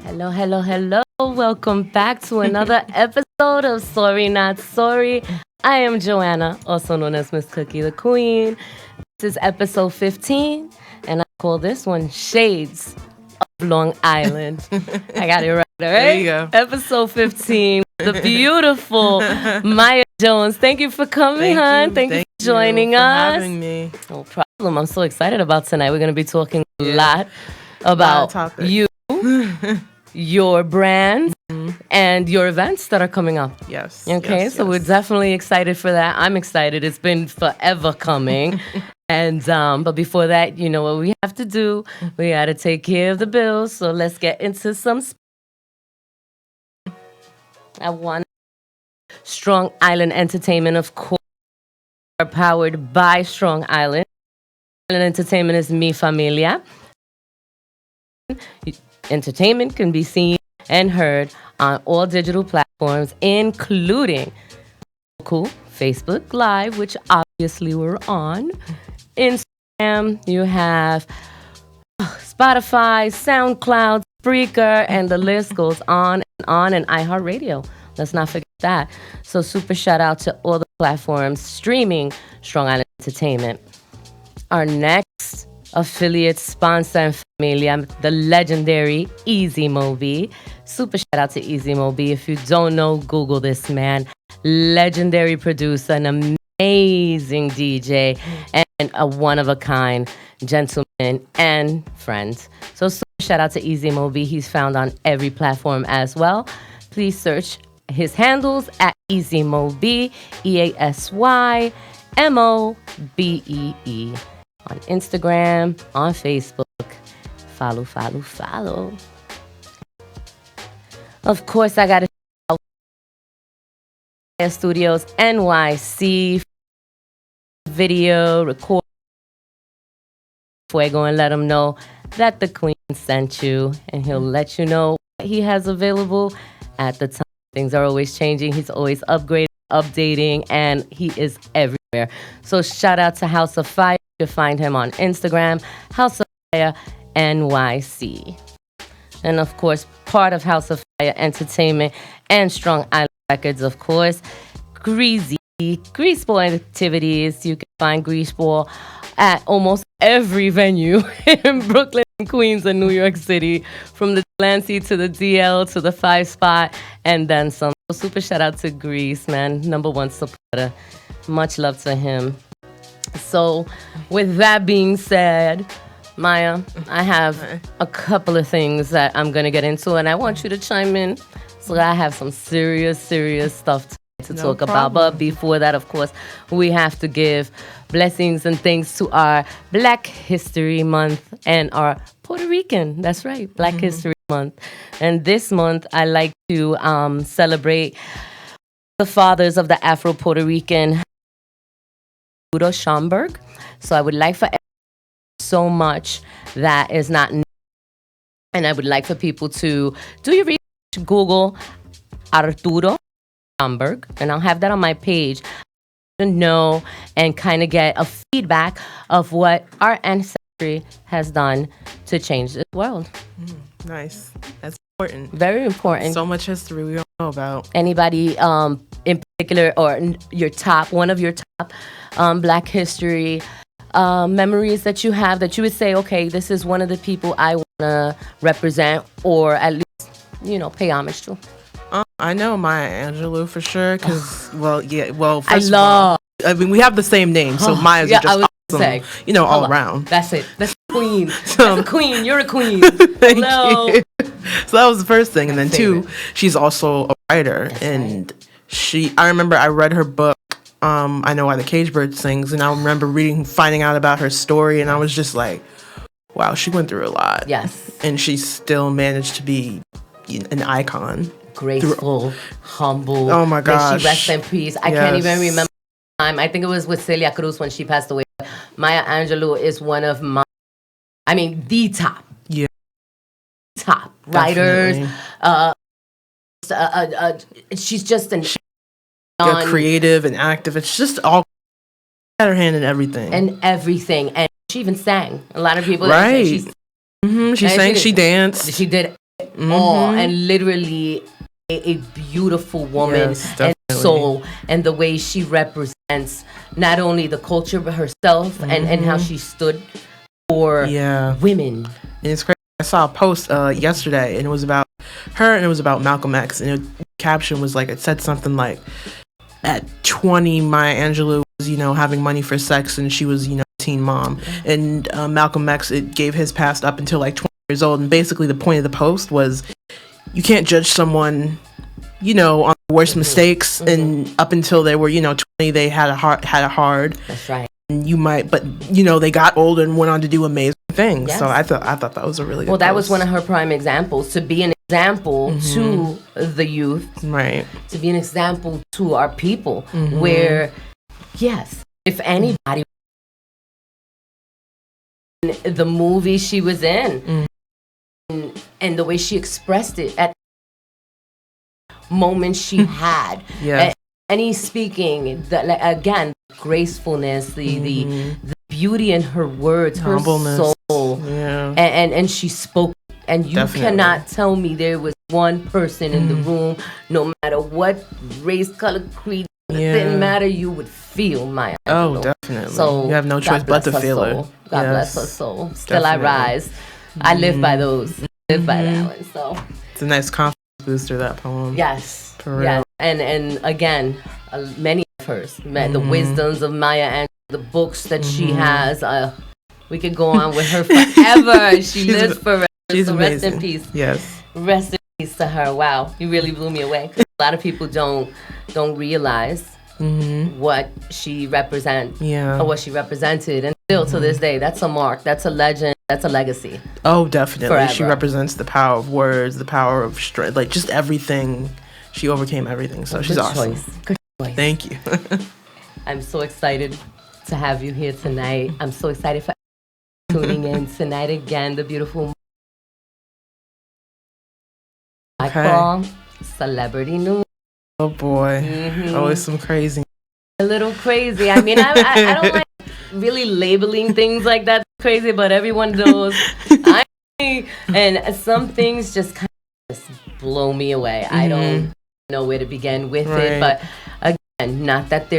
Hello, hello, hello. Welcome back to another episode of Sorry Not Sorry. I am Joanna, also known as Miss Cookie the Queen. This is episode 15, and I call this one Shades of Long Island. I got it right, all right? There you go. Episode 15, the beautiful Maya Jones. Thank you for coming, hon. Thank you for joining for us. having me. No problem. I'm so excited about tonight. We're going to be talking a lot about you, your brand, and your events that are coming up. Yes. Okay, so we're definitely excited for that. I'm excited. It's been forever coming. And but before that, you know what we have to do? We got to take care of the bills. So let's get into some. I want Strong Island Entertainment, of course, are powered by Strong Island. Island Entertainment is mi familia. Entertainment can be seen and heard on all digital platforms, including Cool, Facebook Live, which obviously we're on. Instagram, you have Spotify, SoundCloud, Spreaker, and the list goes on, and iHeartRadio. Let's not forget that. So super shout out to all the platforms streaming Strong Island Entertainment. Our next affiliate, sponsor, and familia, the legendary Easy Mobi. Super shout out to Easy Mobi. If you don't know, Google this man. Legendary producer, an amazing DJ, and a one-of-a-kind gentleman and friend. So super shout out to Easy Mobi. He's found on every platform as well. Please search his handles at Easy Mobi, EASYMOBEE. On Instagram, on Facebook. Follow. Of course, I got to shout out Studios NYC video record Fuego and let him know that the Queen sent you, and he'll let you know what he has available at the time. Things are always changing. He's always upgrading, updating, and he is everywhere. So shout out to House of Fire. You can find him on Instagram, House of Fire NYC. And of course, part of House of Fire Entertainment and Strong Island Records, of course, Greaseball Activities. You can find Greaseball at almost every venue in Brooklyn, Queens, and New York City, from the Delancey to the DL to the 5 Spot, and then some. So super shout out to Grease, man, #1 supporter. Much love to him. So, with that being said, Maya, I have a couple of things that I'm going to get into, and I want you to chime in. So, I have some serious stuff to talk about. But before that, of course, we have to give blessings and thanks to our Black History Month and our Puerto Rican. That's right, Black History Month. And this month, I like to celebrate the fathers of the Afro-Puerto Rican Schomburg. So I would like for so much that is not, and I would like for people to do your research, Google Arturo Schomburg, and I'll have that on my page to know and kind of get a feedback of what our ancestry has done to change this world. Nice. That's important. Very important. So much history we don't know about. Anybody in particular, or one of your top Black history memories that you have that you would say, okay, this is one of the people I want to represent, or at least, pay homage to? I know Maya Angelou for sure, because, we have the same name, so Maya's just awesome, all around. That's it. That's a queen. That's a queen. You're a queen. Thank Hello. you. So that was the first thing. And then two, she's also a writer. And I remember I read her book, I Know Why the Cage Bird Sings, and I remember finding out about her story, and I was just like, wow, she went through a lot. Yes. And she still managed to be an icon. Graceful, humble. Oh my gosh. May she rest in peace. I can't even remember the time. I think it was with Celia Cruz when she passed away. Maya Angelou is one of the top. Yeah. Top writers, she's just an creative and active. It's just all had her hand in everything. And she even sang. A lot of people right. She sang, she danced. She did all, and literally a beautiful woman, yes, and soul, and the way she represents not only the culture but herself, and how she stood for women. And it's crazy. I saw a post yesterday, and it was about her, and it was about Malcolm X, and the caption was like, it said something like, at 20, Maya Angelou was, having money for sex, and she was, teen mom. And Malcolm X, it gave his past up until like 20 years old, and basically the point of the post was, you can't judge someone, on the worst mistakes, and up until they were, 20, they had a hard. That's right. And you might, but they got older and went on to do amazing things. Yes. So I thought that was a really good that post. was one of her prime examples, to be an example to the youth, right? To be an example to our people, where yes, if anybody, the movie she was in, and the way she expressed it at moments she had, any speaking, again, gracefulness, the beauty in her words, humbleness, her soul, and she spoke. And you cannot tell me there was one person in the room, no matter what race, color, creed, it didn't matter, you would feel Maya Angelou. Oh, definitely. So you have no choice but to feel her. God bless her soul. Still I rise. I live by those. Live by that one. So it's a nice confidence booster, that poem. Yes. For real. Yeah. And again, many of hers, the wisdoms of Maya Angelou, the books that she has. We could go on with her forever. She lives forever. She's so amazing. Rest in peace. Yes. Rest in peace to her. Wow, you really blew me away. A lot of people don't realize what she represents, or what she represented, and still to this day, that's a mark, that's a legend, that's a legacy. Oh, definitely. Forever. She represents the power of words, the power of strength, like just everything. She overcame everything, so she's awesome. Good choice. Thank you. I'm so excited to have you here tonight. I'm so excited for tuning in tonight again. The beautiful. I call celebrity news. Oh boy, always some crazy. A little crazy. I mean, I don't like really labeling things like that crazy, but everyone knows and some things just kind of just blow me away. I don't know where to begin with it, but again, not that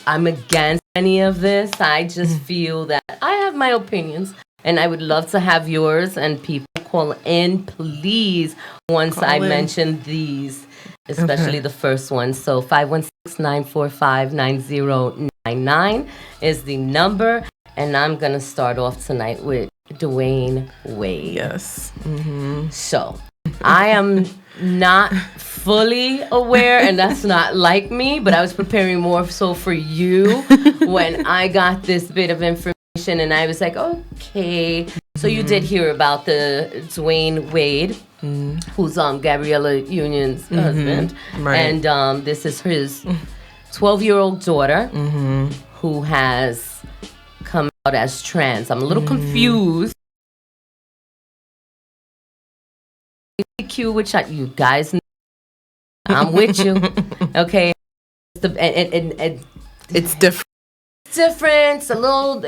I'm against any of this. I just feel that I have my opinions, and I would love to have yours, and people call in, please, once I mention these, especially the first one. So 516-945-9099 is the number, and I'm going to start off tonight with Dwayne Wade. Yes. So I am not fully aware, and that's not like me, but I was preparing more so for you when I got this bit of information, and I was like, okay. So you did hear about the Dwayne Wade, who's Gabriella Union's husband, and this is his 12-year-old daughter who has come out as trans. I'm a little confused. Which you guys know. I'm with you. Okay. It's different. It's different. It's a little.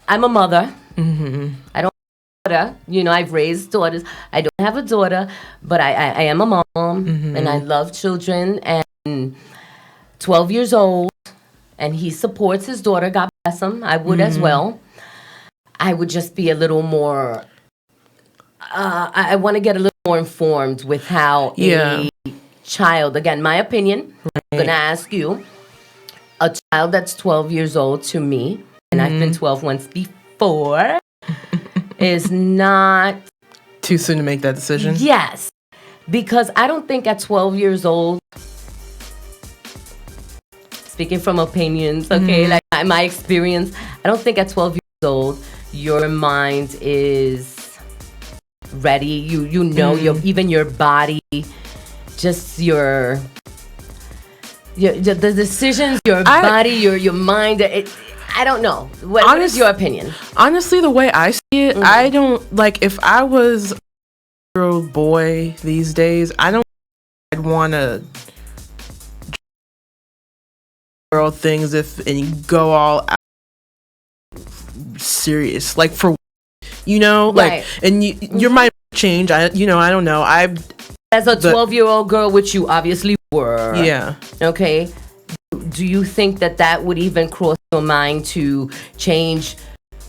I'm a mother. I don't have a daughter. I've raised daughters. I don't have a daughter, but I am a mom, and I love children. And 12 years old, and he supports his daughter. God bless him. I would as well. I would just be a little more. I want to get a little more informed with how a child, again, my opinion, I'm going to ask you, a child that's 12 years old to me, and I've been 12 once before, is not... Too soon to make that decision? Yes, because I don't think at 12 years old, speaking from opinions, okay, like my experience, I don't think at 12 years old, your mind is... ready, you know, even your body, just the decisions, your body, your mind. I don't know. What is your opinion? Honestly, the way I see it, I don't like. If I was a 12-year-old boy these days, I don't I'd want to girl things and you go all out serious, like for Right. like, and your mind change. I don't know. As a 12-year-old girl, which you obviously were. Yeah. Okay. Do you think that would even cross your mind to change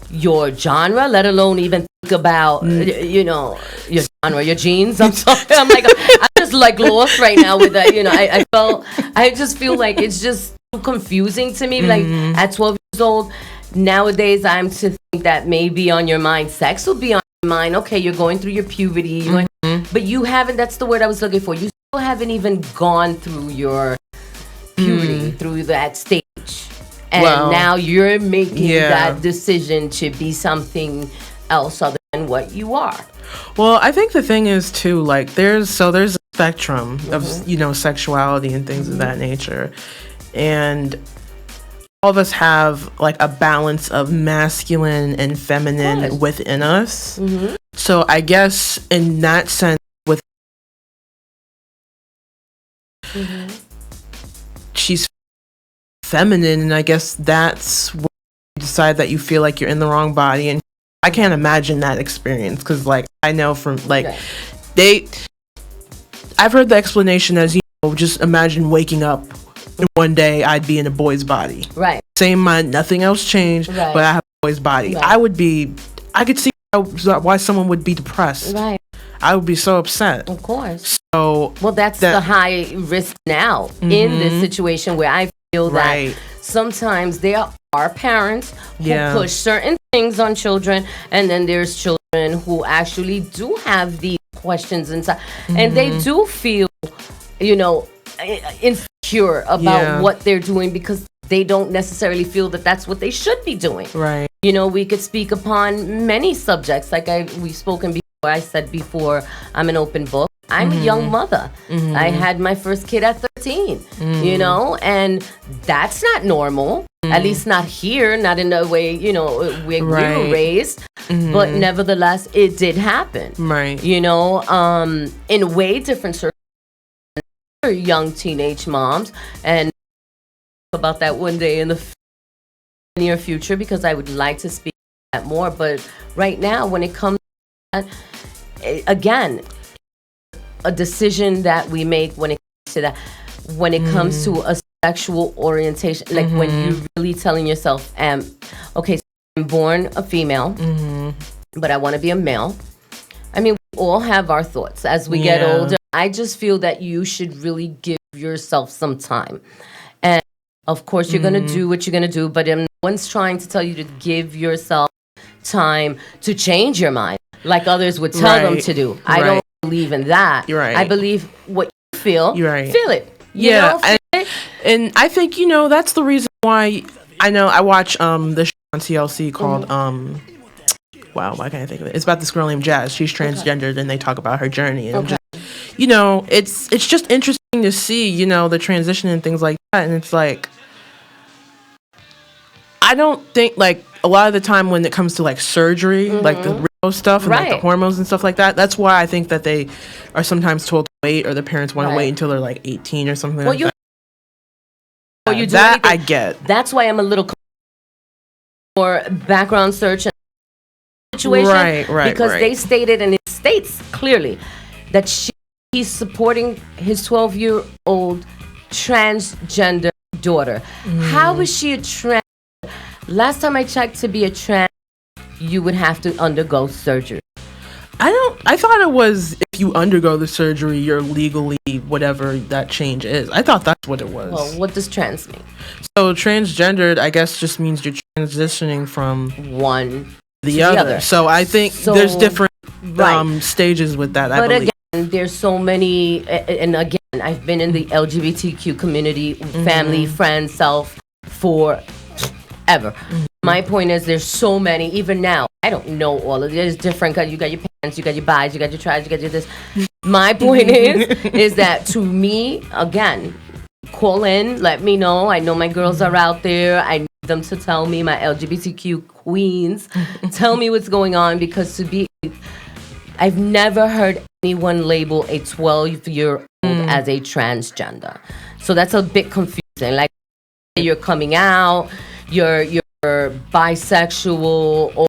your genre, let alone even think about, your genre, your genes? I'm sorry. I'm just like lost right now with that. I just feel like it's just too confusing to me. Like at 12 years old, nowadays I'm to think that maybe on your mind, sex will be on your mind. Okay, you're going through your puberty, but you haven't, that's the word I was looking for. You still haven't even gone through your puberty, through that stage. And now you're making that decision to be something else other than what you are. Well, I think the thing is too, like there's a spectrum of sexuality and things of that nature, and all of us have like a balance of masculine and feminine within us. So I guess in that sense, with she's feminine, and I guess that's where you decide that you feel like you're in the wrong body. And I can't imagine that experience, because like I know from like I've heard the explanation as just imagine waking up and one day I'd be in a boy's body, same mind, nothing else changed, but I have a boy's body. I could see why someone would be depressed. I would be so upset. Of course. So that's the high risk now in this situation, where I feel that sometimes there are parents who push certain things on children, and then there's children who actually do have these questions inside, and they do feel, insecure about what they're doing, because they don't necessarily feel that that's what they should be doing. We could speak upon many subjects, like we've spoken before. I said before, I'm an open book. I'm a young mother. I had my first kid at 13, and that's not normal. At least not here, not in the way, where we were raised. But nevertheless, it did happen. In way different circumstances for young teenage moms. And about that one day in the near future, because I would like to speak that more. But right now, when it comes to that, again, a decision that we make when it comes to that, when it comes to a sexual orientation, like when you're really telling yourself, okay, so I'm born a female, but I want to be a male. I mean, we all have our thoughts as we get older. I just feel that you should really give yourself some time. And of course, you're going to do what you're going to do, but no one's trying to tell you to give yourself time to change your mind, like others would tell them to do. I don't believe in that. I believe what you feel, feel it. And I think, that's the reason why I watch the show on TLC called why can't I think of it? It's about this girl named Jazz. She's transgendered, and they talk about her journey, and it's just interesting to see, the transition and things like that. And it's like, I don't think, like, a lot of the time when it comes to like surgery, like the real stuff and like the hormones and stuff like that, that's why I think that they are sometimes told to wait, or their parents want to wait until they're like 18 or something like that. You do that I get. That's why I'm a little more background search and situation, because they stated, and it states clearly that he's supporting his 12-year-old transgender daughter. How is she a trans? Last time I checked, to be a trans, you would have to undergo surgery. I thought it was, if you undergo the surgery, you're legally whatever that change is. I thought that's what it was. Well, what does trans mean? So transgendered, I guess, just means you're transitioning from one to the other. So I think there's different stages with that, I believe. Again, there's so many, and again, I've been in the LGBTQ community, family, friends, self, forever. My point is, there's so many, even now, I don't know all of it. There's different, you got your parents, you got your bis, you got your tris, you got your this. My point is that, to me, again, call in, let me know. I know my girls are out there. I need them to tell me, my LGBTQ queens, tell me what's going on, because I've never heard anyone label a 12-year as a transgender. So that's a bit confusing. Like you're coming out, you're bisexual,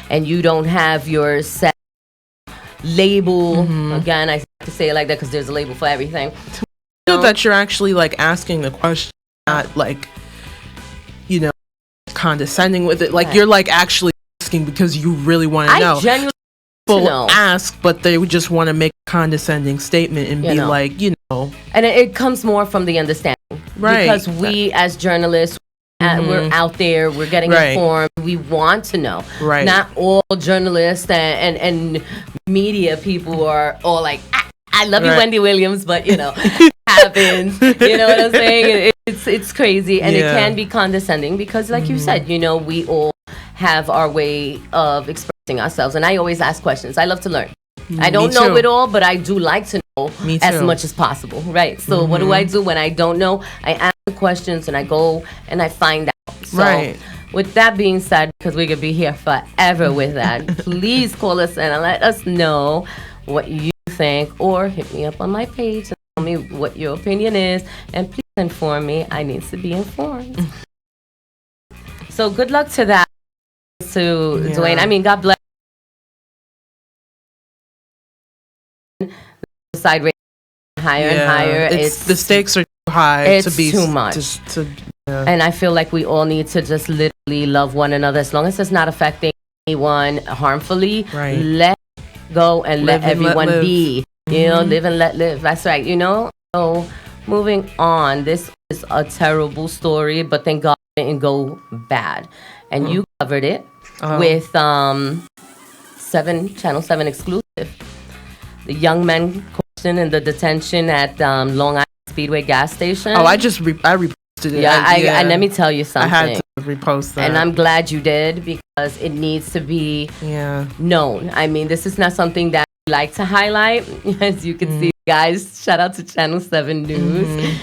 and you don't have your sex label. Again, I have to say it like that because there's a label for everything. Feel that you're actually like asking the question, not like, you know, condescending with it. Like you're like actually asking because you really want to know. I genuinely People ask, but they would just want to make a condescending statement and be like, you know. And it comes more from the understanding, right? Because we as journalists, we're out there, we're getting informed. We want to know. Right. Not all journalists and media people are all like, I love you, Wendy Williams, but you know, happens. You know what I'm saying? It's crazy, and it can be condescending because, like you said, you know, we all have our way of expressing ourselves, and I always ask questions. I love to learn. I don't know it all, but I do like to know as much as possible, right? So what do I do when I don't know? I ask the questions, and I go and I find out. So with that being said, because we could be here forever with that, please call us and let us know what you think, or hit me up on my page and tell me what your opinion is, and please inform me. I need to be informed. So good luck to that, to Dwayne. I mean, God bless. Side rate higher and higher. It's the stakes are too high. It's to be too much. And I feel like we all need to just literally love one another, as long as it's not affecting anyone harmfully. Let go and let everyone be. You know, live and let live. That's right. You know. So moving on. This is a terrible story, but thank God it didn't go bad. And you covered it with Channel 7 exclusive. The young men questioned in the detention at Long Island Speedway gas station. Oh, I reposted it. Yeah, and let me tell you something. I had to repost that. And I'm glad you did, because it needs to be known. I mean, this is not something that we like to highlight. As you can see, guys, shout out to Channel 7 News.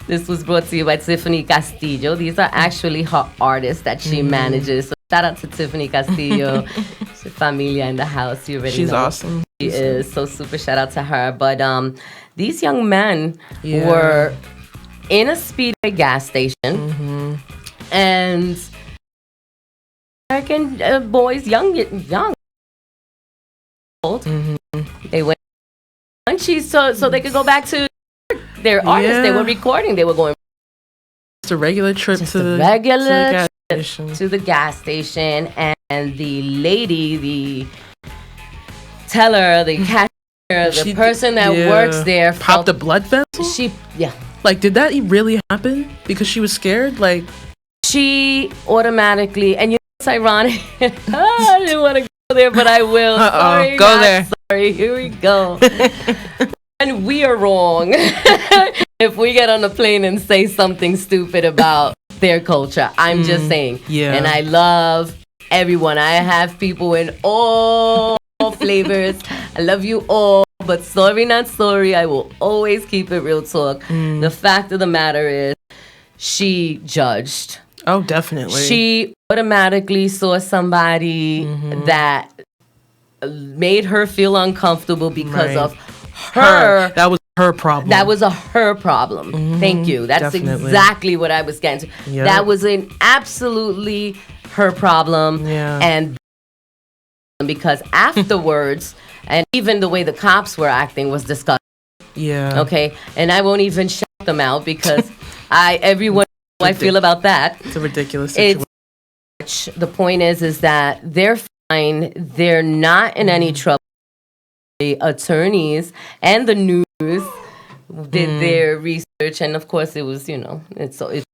This was brought to you by Tiffany Castillo. These are actually her artists that she manages. So shout out to Tiffany Castillo. She's familia in the house. You already know. She's awesome. She is. So super shout out to her. But these young men were in a Speedway gas station. And American boys, young. They went so they could go back to their artists. They were recording. They were going. Just a regular trip to the gas station, and the lady, the teller, the cashier, the person that works there popped a blood vessel. Like, did that really happen? Because she was scared. Like, she automatically, and you know, it's ironic. I didn't want to go there, but I will. Sorry, go there. Sorry, here we go. And we are wrong if we get on a plane and say something stupid about their culture. I'm just saying. And I love everyone. I have people in all flavors. I love you all. But sorry, not sorry. I will always keep it real talk. The fact of the matter is, she judged. Oh, definitely. She automatically saw somebody that made her feel uncomfortable because of her. That was her problem. That was her problem. Thank you. That's exactly what I was getting to. That was an absolutely her problem. And because afterwards, and even the way the cops were acting was disgusting. Okay. And I won't even shout them out because everyone knows how I feel about that. It's a ridiculous situation. The point is that they're fine. They're not in any trouble. The attorneys and the news did their research, and of course it was, it's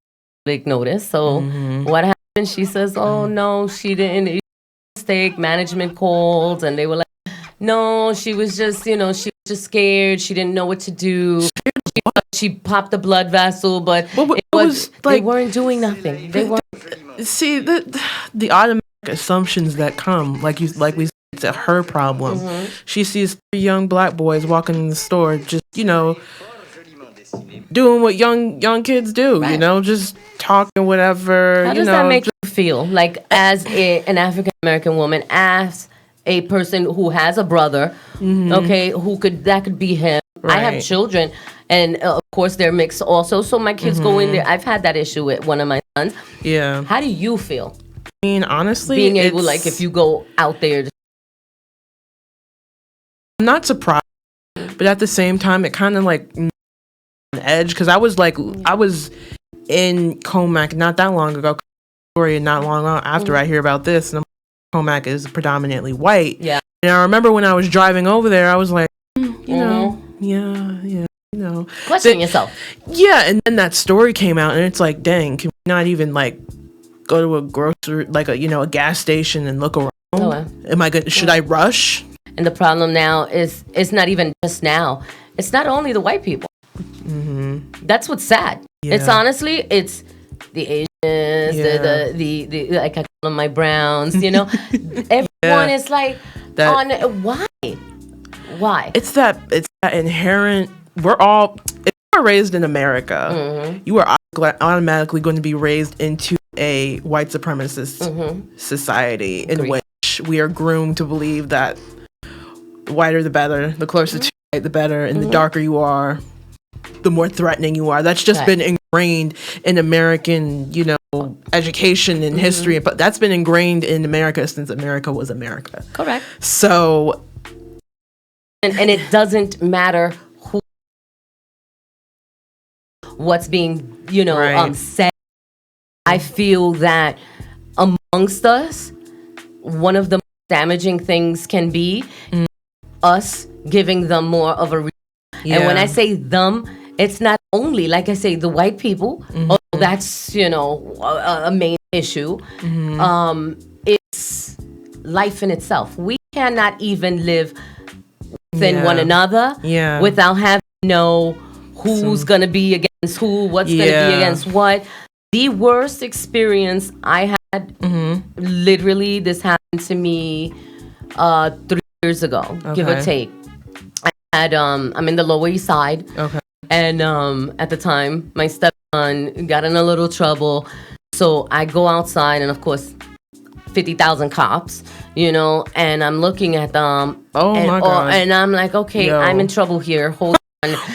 big notice. So what happened? She says, "Oh no, she didn't. Mistake. Management called, and they were like, no, she was just, she was just scared. She didn't know what to do. She popped a blood vessel, but it was like, they weren't doing nothing. They weren't." See the automatic assumptions that come, like we said, it's her problem. She sees 3 young black boys walking in the store, just doing what young kids do, just talking whatever. How does that make you feel? Like, as an African American woman, as a person who has a brother, okay, that could be him, I have Right. children, and of course they're mixed also. So my kids go in there. I've had that issue with one of my sons. Yeah. How do you feel I mean, honestly, being able, it's- like, if you go out there? I'm not surprised, but at the same time, it kind of like on edge because I was in Comac not that long ago. Story not long after I hear about this, and Comac is predominantly white. Yeah. And I remember when I was driving over there, I was like, you know, yeah, you know, Question yourself. yeah. And then that story came out, and it's like, dang, can we not even like go to a grocery, like a gas station and look around? Am I good? Should I rush? And the problem now is it's not even just now. It's not only the white people. That's what's sad. It's honestly, it's the Asians, the like I call them my browns. You know, everyone is like why? It's that inherent. If you are raised in America, you are automatically going to be raised into a white supremacist society in which we are groomed to believe that the whiter the better, the closer to white the better, and the darker you are, the more threatening you are. That's just been ingrained in American, education and history, but that's been ingrained in America since America was America. Correct. So, and it doesn't matter what's being, said. I feel that amongst us, one of the damaging things can be us giving them more of a and when I say them, it's not only, like I say, the white people, although that's, a main issue. It's life in itself. We cannot even live within one another without having to know who's going to be against who, what's going to be against what. The worst experience I had, literally, this happened to me 3 years ago, give or take. I'm in the Lower East Side. Okay. And at the time, my stepson got in a little trouble. So I go outside, and of course, 50,000 cops, and I'm looking at them. Oh, my God. And I'm like, okay, I'm in trouble here. Hold on.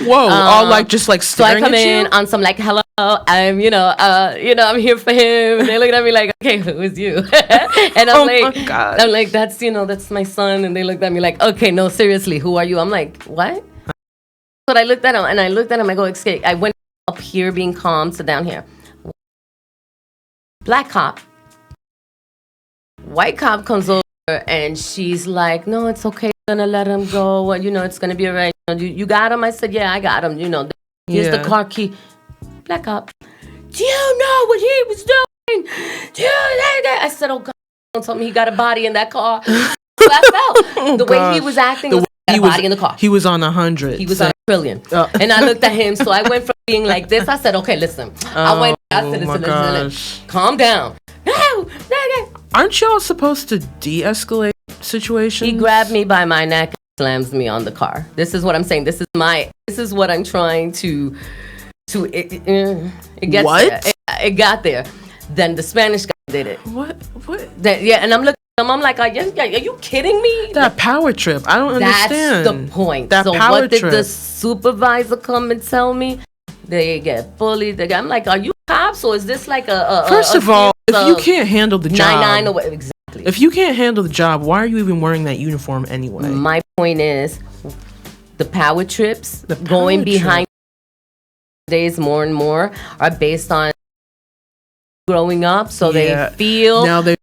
Whoa, all just staring so I come in on some like, hello, I'm, I'm here for him. And they look at me like, okay, who is you? And I'm my God. I'm like, that's my son. And they looked at me like, okay, no, seriously, who are you? I'm like, what? But I looked at him, I go, escape. I went up here being calm, so down here. Black cop. White cop comes over, and she's like, no, it's okay. I'm going to let him go. Well, it's going to be all right. You got him? I said, yeah, I got him. Here's the car key. Black cop. Do you know what he was doing? I said, oh, God, don't tell me he got a body in that car. So I felt the way he was acting was a body in the car. He was on 100. He was on a trillion. And I looked at him, so I went from being like this. I said, okay, listen. I said, listen. Calm down. No. Aren't y'all supposed to de-escalate situations? He grabbed me by my neck and slams me on the car. This is what I'm saying. This is what I'm trying to it gets what? There. It got there. Then the Spanish guy did it. What? And I'm looking at him, I'm like, are you kidding me? That power trip. I don't understand. That's the point. That so power what did trip. the supervisor come and tell me? They get bullied. I'm like, are you cops, or is this like First of all, if you can't handle the job, 9-9 or what? Exactly. If you can't handle the job, why are you even wearing that uniform anyway? My point is, the power trips going behind days more and more are based on growing up, so they feel now they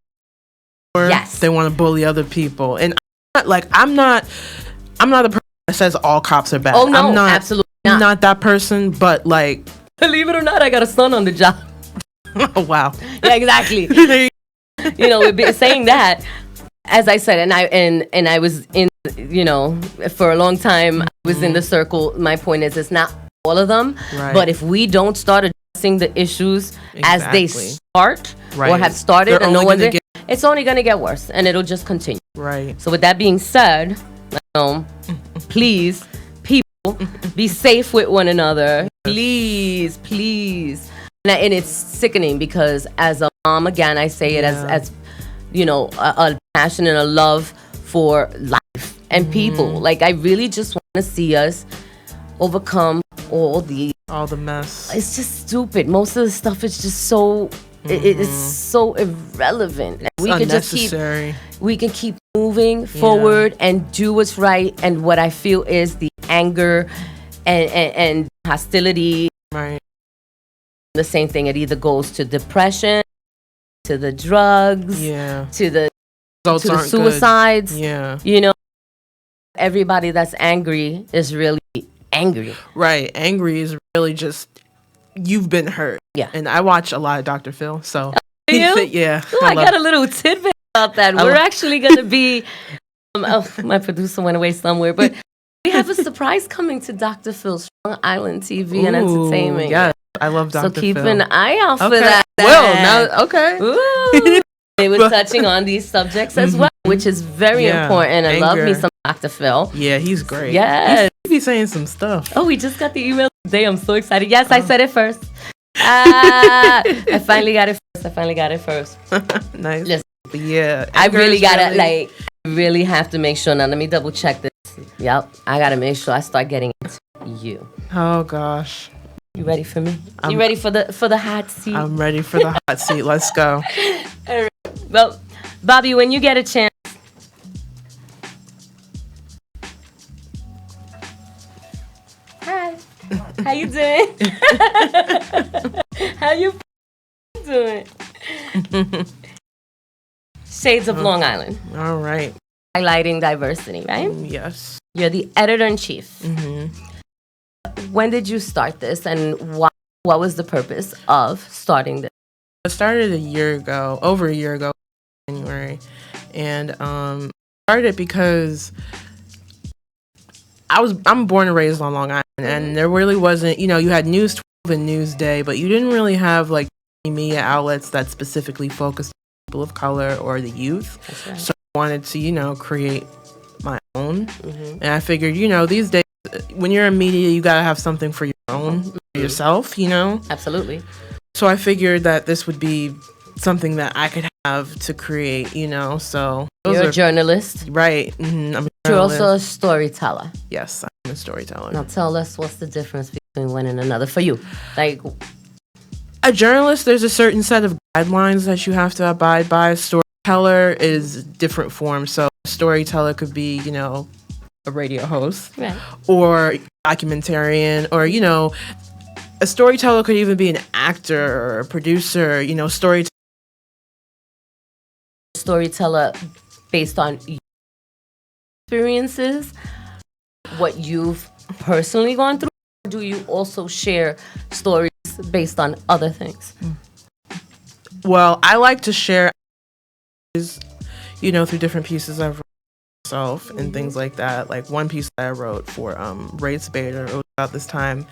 want to bully other people, and I'm not the person that says all cops are bad. Oh no, I'm not, absolutely not. I'm not that person, but like, believe it or not, I got a son on the job. Oh wow. Yeah, exactly. Saying that, as I said, and I was in, for a long time, I was in the circle. My point is, it's not all of them, but if we don't start addressing the issues as they start or have started, and no one, it's only going to get worse, and it'll just continue. Right. So with that being said, please, people, be safe with one another. Please. And it's sickening because as a mom, again, I say it as a passion and a love for life and people. Like, I really just want to see us overcome all the. All the mess. It's just stupid. Most of the stuff is just so. It's so irrelevant. It's unnecessary. We can keep moving forward and do what's right. And what I feel is the anger and hostility. Right. The same thing. It either goes to depression, to the drugs, to the suicides. Good. Yeah. You know, everybody that's angry is really angry. Right. Angry is really just, you've been hurt. Yeah. And I watch a lot of Dr. Phil, so. Do you? Yeah. Ooh, I got a little tidbit about that. We're actually going to be, my producer went away somewhere, but we have a surprise coming to Dr. Phil's Strong Island TV and Entertainment. Yes. I love Dr. Phil. So keep an eye out for that. Okay. Ooh. They were touching on these subjects as well, which is very important. I love me some Dr. Phil. Yeah, he's great. Yes. He be saying some stuff. Oh, we just got the email today. I'm so excited. Yes, I said it first. I finally got it first. Nice. Listen, yeah. I really gotta really have to make sure. Now let me double check this. Yep. I gotta make sure I start getting into you. Oh gosh. You ready for me? You ready for the hot seat? I'm ready for the hot seat. Let's go. All right. Well, Bobby, when you get a chance. Hi. How you doing? How you doing? Shades of Long Island. All right. Highlighting diversity, right? Yes. You're the editor-in-chief. When did you start this, and what was the purpose of starting this? I started over a year ago, January, and started it because I'm born and raised on Long Island, and there really wasn't, you had News 12 and Newsday, but you didn't really have like media outlets that specifically focused on people of color or the youth. Right. So I wanted to, create my own, and I figured, these days when you're in media, you gotta have something for your own, for yourself, Absolutely. So I figured that this would be something that I could have to create, so you're a journalist, right? I'm a journalist. You're also a storyteller. Yes, I'm a storyteller. Now tell us, what's the difference between one and another for you? Like, a journalist, there's a certain set of guidelines that you have to abide by. A storyteller is different forms. So a storyteller could be, a radio host, right, or documentarian, or a storyteller could even be an actor or a producer. Storyteller based on experiences, what you've personally gone through. Or do you also share stories based on other things? Well, I like to share, through different pieces I've written myself and things like that. Like one piece that I wrote for Race Bader, it was about this time.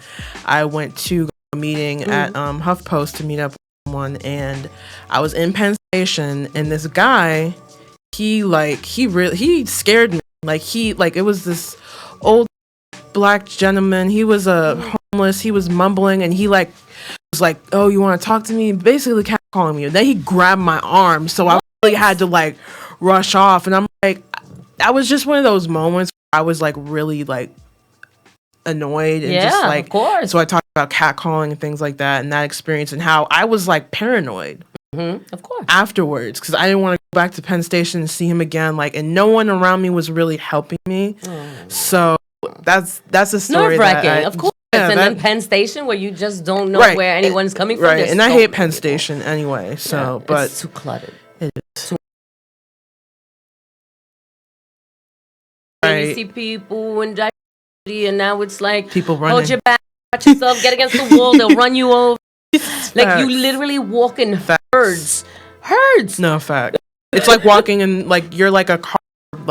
I went to a meeting at HuffPost to meet up with someone, and I was in Penn Station, and this guy, he scared me. It was this old black gentleman. He was homeless. He was mumbling, and he was like, "Oh, you want to talk to me?" Basically catcalling me. And then he grabbed my arm, so I really had to rush off. And I'm like, that was just one of those moments where I was really annoyed and of course. So I talked about catcalling and things like that, and that experience, and how I was paranoid. Of course. Afterwards, because I didn't want to go back to Penn Station and see him again. And no one around me was really helping me. So that's a story. Nerve-wracking, of course. And then Penn Station, where you just don't know where anyone's coming from. Right, and I hate Penn Station anyway. So, but it's too cluttered. It is. Right. You see people and diversity, and now it's people running. Hold your back, watch yourself, get against the wall. They'll run you over. You literally walk in herds. No, fact. It's like walking in, you're like a car,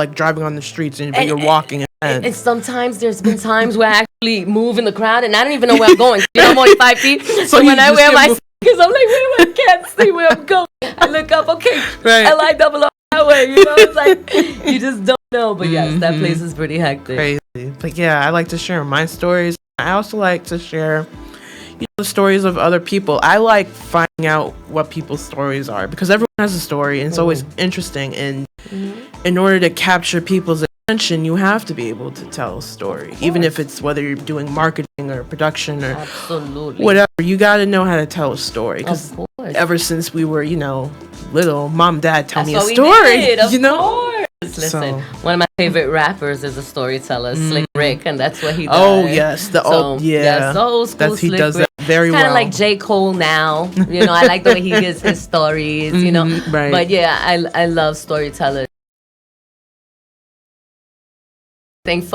driving on the streets, but you're walking. And sometimes there's been times where I actually move in the crowd, and I don't even know where I'm going. I'm only 5 feet. So when I wear my sneakers, I'm like, wait, I can't see where I'm going. I look up, okay, LI double up that way. It's you just don't know. But yes, that place is pretty hectic. Crazy. But yeah, I like to share my stories. I also like to share the stories of other people. I like finding out what people's stories are, because everyone has a story, and it's always interesting. And in order to capture people's mentioned, you have to be able to tell a story, even if it's whether you're doing marketing or production or Absolutely. whatever. You got to know how to tell a story. Because Of course. ever since we were, little, mom, dad, tell me a That's what story. we did, of you know. course. Listen, So- one of my favorite rappers is a storyteller, Slick Rick, and that's what he does. Oh yes, the old yes, old school he Slick does Rick. that very Kind well. of like J. Cole now. I like the way he gives his stories. right. But yeah, I love storytellers. Think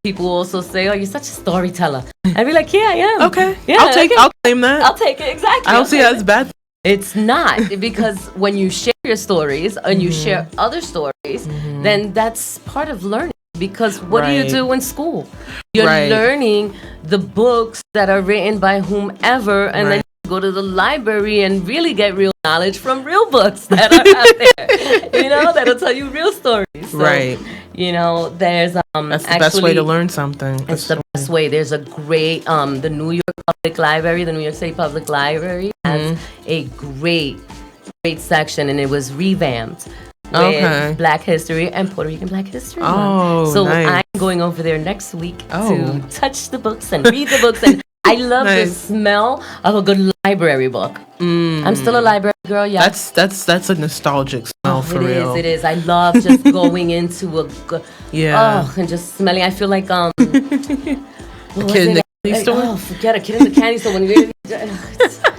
people also say, "Oh, you're such a storyteller." I'd be like, "Yeah, I am." Okay, Yeah, I'll claim that. I'll take it exactly. I don't see that as bad. It's not, because when you share your stories and you share other stories, then that's part of learning. Because what do you Right. do in school? You're Right. learning the books that are written by whomever, and then Right. you go to the library and really get real knowledge from real books that are out there. That'll tell you real stories. So, Right. There's That's the best way to learn something. It's the best way. There's a great the New York Public Library, the New York State Public Library has a great section, and it was revamped with Black History and Puerto Rican Black History. Oh, so nice. I'm going over there next week Oh. to touch the books and read the books, and I love the Nice. smell of a good library book. I'm still a library girl. Yeah. That's a nostalgic smell for real. It is. I love just going into Yeah. and just smelling. I feel like A kid in the candy store. Oh, forget a kid in the candy store. When you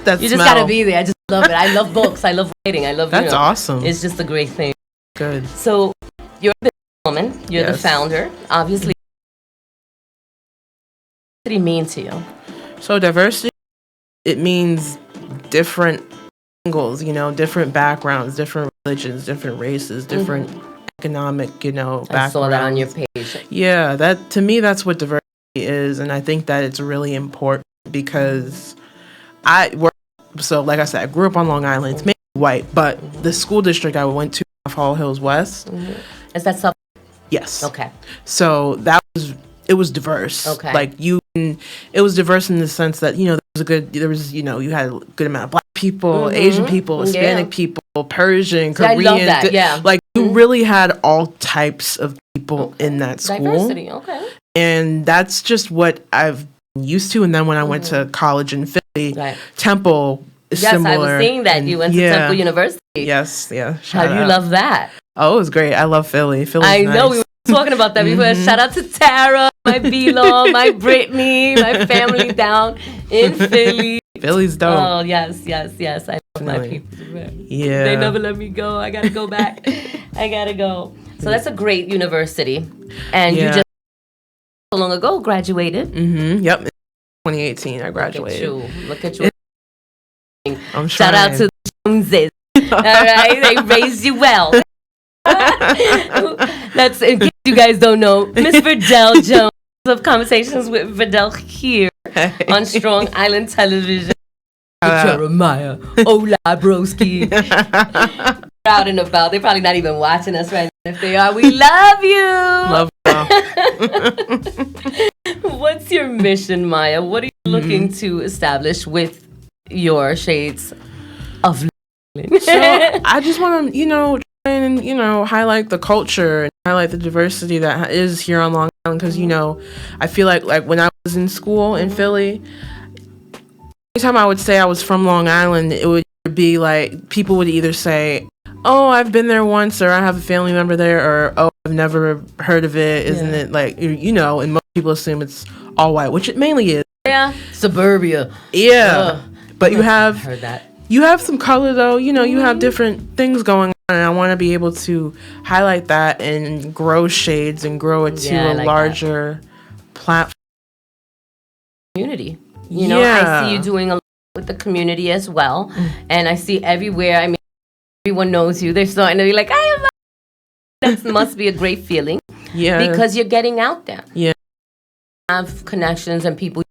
That you smell. just gotta be there. I just love it. I love books. I love writing. I love. That's awesome. It's just a great thing. Good. So you're a businesswoman. You're the Yes. founder. Obviously, what does it mean to you? So diversity, it means different angles, different backgrounds, different religions, different races, different economic, backgrounds. I saw that on your page. Yeah, that to me that's what diversity is, and I think that it's really important because like I said, I grew up on Long Island. It's mainly white, but the school district I went to, Hall Hills West. Is that something? Yes. Okay. So it was diverse. Okay. Like it was diverse in the sense that, you had a good amount of Black people, Asian people, Hispanic people, Persian, See, I Korean. love that, yeah. Like you really had all types of people in that school. Diversity, okay. And that's just what I've been used to. And then when I went to college in Philly, Right. Temple is Yes, similar. I was seeing that. You went to Temple University. Yes, yeah. How do you love that? Oh, it was great. I love Philly. Philly's I know nice. we were talking about that before. Shout out to Tara, my B-Law, my Brittany, my family down in Philly. Philly's dope. Oh, yes. I love my Definitely. people. Yeah. They never let me go. I gotta go back. I gotta go. So that's a great university. And you just so long ago graduated. Yep. 2018, I graduated. Look at you. I'm Shout out to the Joneses. All right, they raised you well. That's in case you guys don't know, Miss Verdell Jones of Conversations with Verdell here on Strong Island Television. Jeremiah, Ola Broski. Proud and about. They're probably not even watching us right now. If they are, we love you. Love What's your mission, Maya? What are you looking to establish with your Shades of So I just want to, try and, highlight the culture and highlight the diversity that is here on Long Island. Because, I feel like when I was in school in Philly, anytime I would say I was from Long Island, it would be like people would either say, oh, I've been there once, or I have a family member there, or oh, I've never heard of it. Isn't it like, and most people assume it's all white, which it mainly is. Yeah. Suburbia. Yeah. But you have Heard that. you have some color though, you have different things going on, and I want to be able to highlight that and grow Shades and grow it to I a like larger platform. Community. I Yeah. see you doing a lot with the community as well. And I see everywhere. I mean, everyone knows you. They're starting to be like, I am. That must be a great feeling. Yeah. Because you're getting out there. Yeah. Have connections and people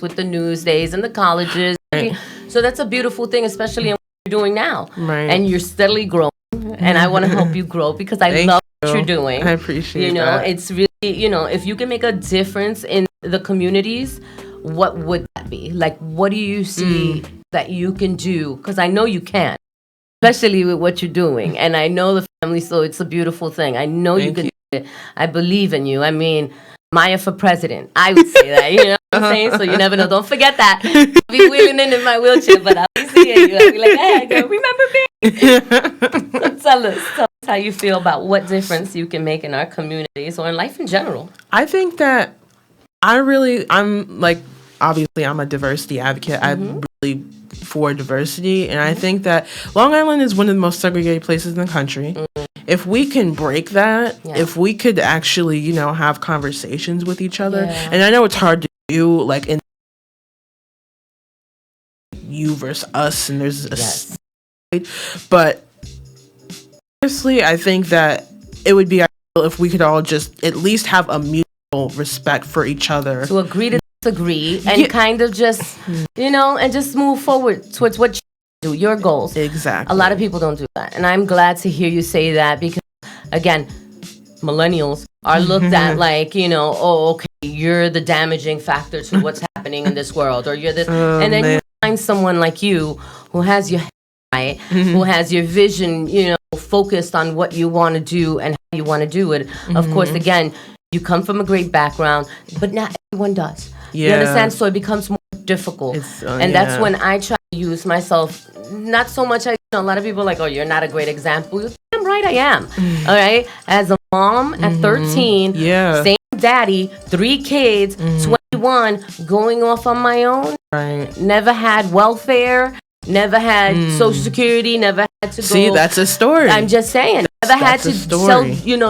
with the news days and the colleges. Right. So that's a beautiful thing, especially in what you're doing now. Right. And you're steadily growing. And I want to help you grow because I Thank love you. what you're doing. I appreciate that. It's really, if you can make a difference in the communities, what would that be? Like, what do you see that you can do? Because I know you can. especially with what you're doing. And I know the family, so it's a beautiful thing. I know you Thank can you. do it. I believe in you. I mean, Maya for president. I would say that. You know what I'm saying? So you never know. Don't forget that. I'll be wheeling in my wheelchair, but I'll be seeing you. I'll be like, hey, girl, remember me? So tell us how you feel about what difference you can make in our communities or in life in general. I think that I'm like, obviously, I'm a diversity advocate. I'm really for diversity. And I think that Long Island is one of the most segregated places in the country. If we can break that, if we could actually, have conversations with each other, and I know it's hard to do, like, in you versus us, and there's a but honestly, I think that it would be ideal if we could all just at least have a mutual respect for each other. To agree to disagree and kind of just, and just move forward towards what you do, your goals. Exactly. A lot of people don't do that. And I'm glad to hear you say that because, again, millennials are looked at like, oh, okay, you're the damaging factor to what's happening in this world, or you're this. And then you find someone like you who has your head right, who has your vision, focused on what you want to do and how you want to do it. Of course, again, you come from a great background, but not everyone does. You understand? So it becomes more difficult. And that's when I try to use myself, not so much, a lot of people are like, oh, you're not a great example. I'm right, I am. All right? As a mom at 13, same daddy, 3 kids, 21, going off on my own. Right. Never had welfare. Never had Social Security. Never had to go. See, that's a story. I'm just saying. Never had to sell,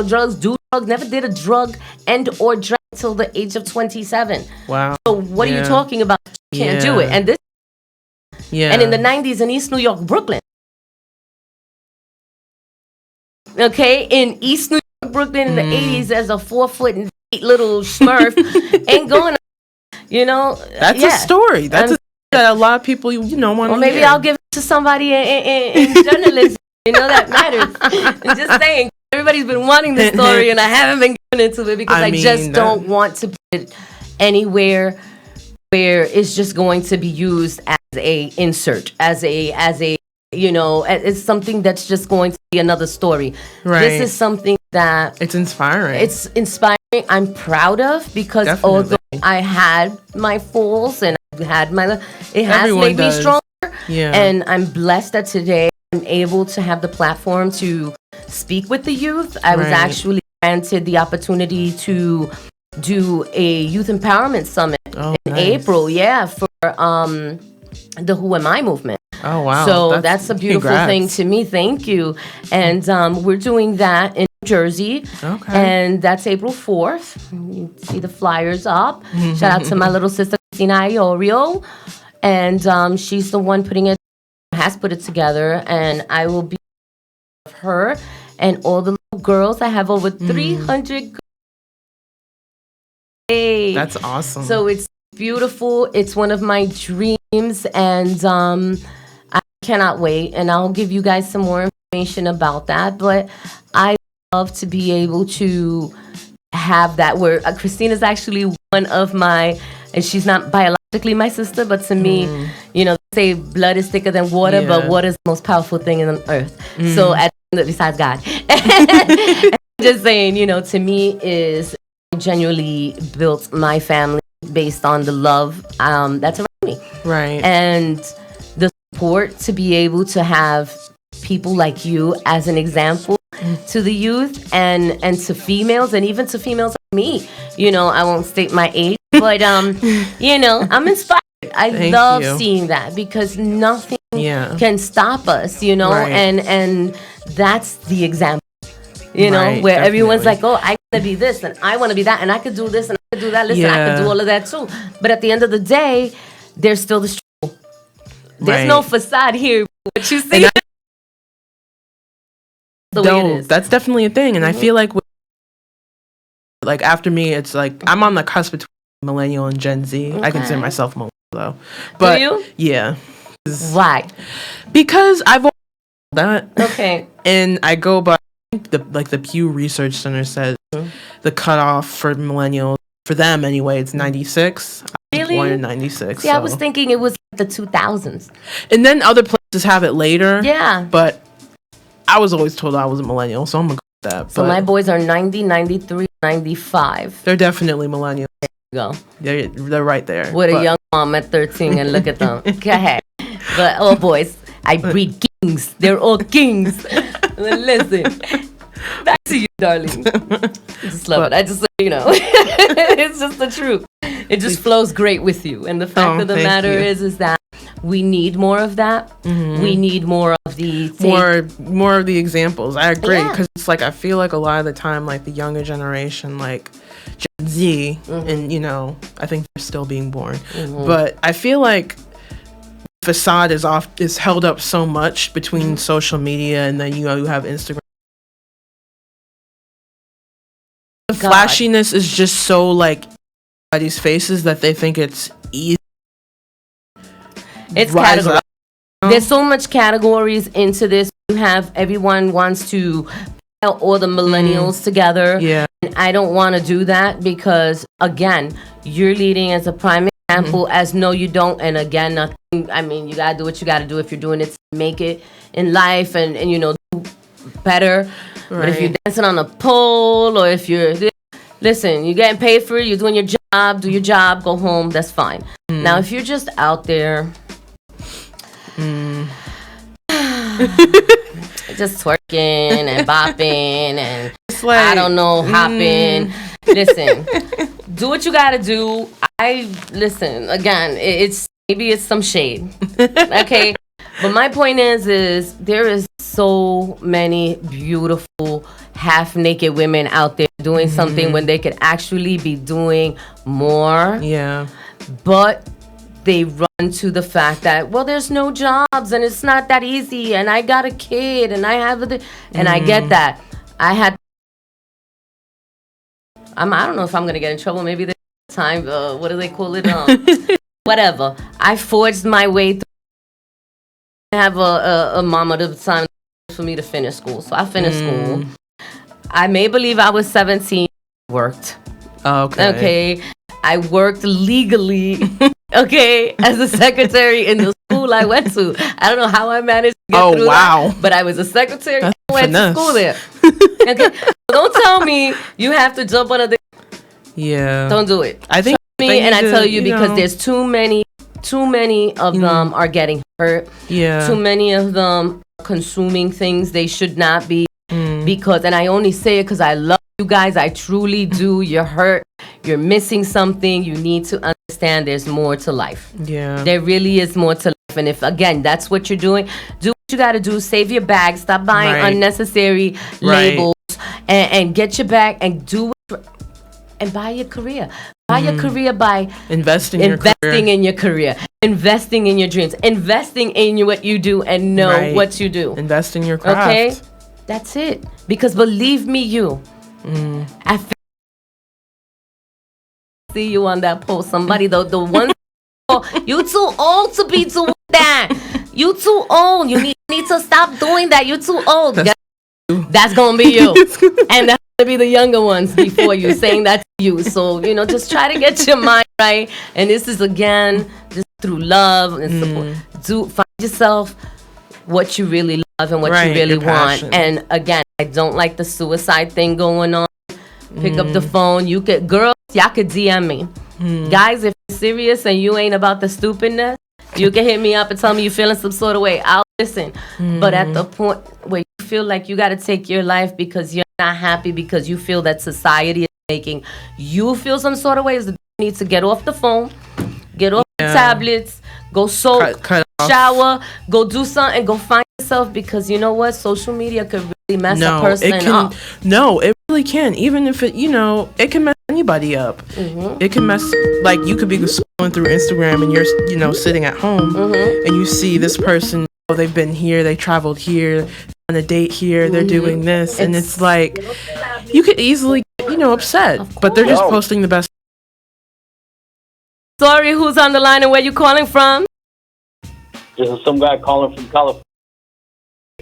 drugs, do drugs. Never did a drug and or drug until the age of 27. Wow. So what are you talking about? You can't do it. And this. Yeah. And in the 90s in East New York, Brooklyn. Okay, in East New York, Brooklyn in the 80s, as a 4'8" little Smurf, ain't going. That's a story. That's a that a lot of people, want to Or maybe I'll give it to somebody in journalism, that matters. I'm just saying, everybody's been wanting this story, and I haven't been giving it to it because I just don't want to put it anywhere where it's just going to be used as a insert, as a it's something that's just going to be another story. Right. This is something that it's inspiring. It's inspiring. I'm proud of because although I had my falls and had it has made me stronger. Yeah. And I'm blessed that today I'm able to have the platform to speak with the youth. I was actually granted the opportunity to do a youth empowerment summit in April. For the Who Am I movement. Oh wow! So that's a beautiful thing to me. Thank you. And we're doing that in New Jersey. Okay. And that's April 4th. You see the flyers up. Shout out to my little sister Christina Iorio, and she's the one has put it together. And I will be with her and all the little girls. I have over 300. That's awesome. So it's beautiful. It's one of my dreams, and I cannot wait. And I'll give you guys some more information about that. But I love to be able to have that. Where Christina's actually one of my, and she's not biologically my sister, but to me, they say blood is thicker than water, but water is the most powerful thing on earth. So besides God, I'm just saying, to me is genuinely built my family based on the love that's around me. Right. And the support to be able to have people like you as an example to the youth and to females, and even to females like me. I won't state my age, but I'm inspired. I love seeing that because nothing can stop us, and that's the example. Where definitely. Everyone's like, oh, I want to be this and I want to be that and I could do this and I could do that. Listen, I could do all of that too. But at the end of the day, there's still the struggle. There's no facade here. What you see. That's definitely a thing. And I feel like after me, it's like I'm on the cusp between millennial and Gen Z. Okay. I consider myself millennial though. But, do you? Yeah. Why? Because I've always that. Okay. And I go by the Pew Research Center says the cutoff for millennials, for them anyway, it's 96. Really? I was born in 96. See, I was thinking it was the 2000s. And then other places just have it later. Yeah. But I was always told I was a millennial, so I'm going to go with that. So but my boys are 90, 93, 95. They're definitely millennials. Go. They're right there. With a young mom at 13, and look at them. Go ahead. But, oh, boys, I breed kings. They're all kings. Listen, back to you, darling. I just love it. I just, it's just the truth. It just flows great with you. And the fact of the matter is that we need more of that. Mm-hmm. We need more of the more of the examples. I agree, because it's like I feel like a lot of the time, like the younger generation, like Gen Z, and I think they're still being born, but I feel like the facade is held up so much between social media, and then you have Instagram. The flashiness is just so like everybody's faces that they think it's easy. It's categorized. There's so much categories into this. Everyone wants to put all the millennials together. Yeah. And I don't want to do that because, again, you're leading as a prime example as no, you don't. And again, nothing. I mean, you got to do what you got to do if you're doing it to make it in life and do better. Right. But if you're dancing on a pole or if you're... Listen, you're getting paid for it. You're doing your job. Do your job. Go home. That's fine. Now, if you're just out there... just twerking and bopping and like, I don't know, hopping. Listen, do what you gotta do. Again, maybe it's some shade. Okay. But my point is there is so many beautiful half-naked women out there doing something when they could actually be doing more. Yeah. But they run to the fact that, well, there's no jobs and it's not that easy and I got a kid and I have and I get that. I don't know if I'm going to get in trouble. Maybe this time, what do they call it? Whatever. I forged my way through. I have a mom at the time for me to finish school. So I finished school. I may believe I was 17. Worked. Okay. I worked legally, as a secretary in the school I went to. I don't know how I managed to get through that, but I was a secretary and went to school there. Okay, so don't tell me you have to jump on the... Yeah. Don't do it. I think I tell you because there's too many of them are getting hurt. Yeah. Too many of them are consuming things they should not be because, and I only say it because I love you guys. I truly do. You're hurt. You're missing something. You need to understand there's more to life. Yeah. There really is more to life. And if, again, that's what you're doing, do what you got to do. Save your bag. Stop buying unnecessary labels and get your bag and do it. And buy your career. Buy your career by investing in your career, investing in your dreams, investing in what you do and know what you do. Invest in your craft. Okay? That's it. Because believe me, I see you on that post. Somebody, the one, you too old to be doing that. You too old. You need to stop doing that. You too old. That's going to be you. And that's going to be the younger ones before you saying that to you. So, just try to get your mind right. And this is, again, just through love and support. Find yourself what you really love and what you really want. And, again, I don't like the suicide thing going on. Pick up the phone. Girls, y'all could DM me. Guys, if you're serious and you ain't about the stupidness, you can hit me up and tell me you're feeling some sort of way. I'll listen. But at the point where you feel like you got to take your life because you're not happy, because you feel that society is making you feel some sort of way, you need to get off the phone, get off the tablets, go soak, shower, go do something, go find yourself, because you know what? Social media could really mess a person up. No, it really can. Even if it, it can mess anybody up. It can mess, like, you could be scrolling through Instagram and you're, sitting at home and you see this person, they've been here, they traveled here, on a date here, they're doing this, and it's like, you could easily get, upset, but they're just posting the best. Sorry, who's on the line and where you calling from? This is some guy calling from California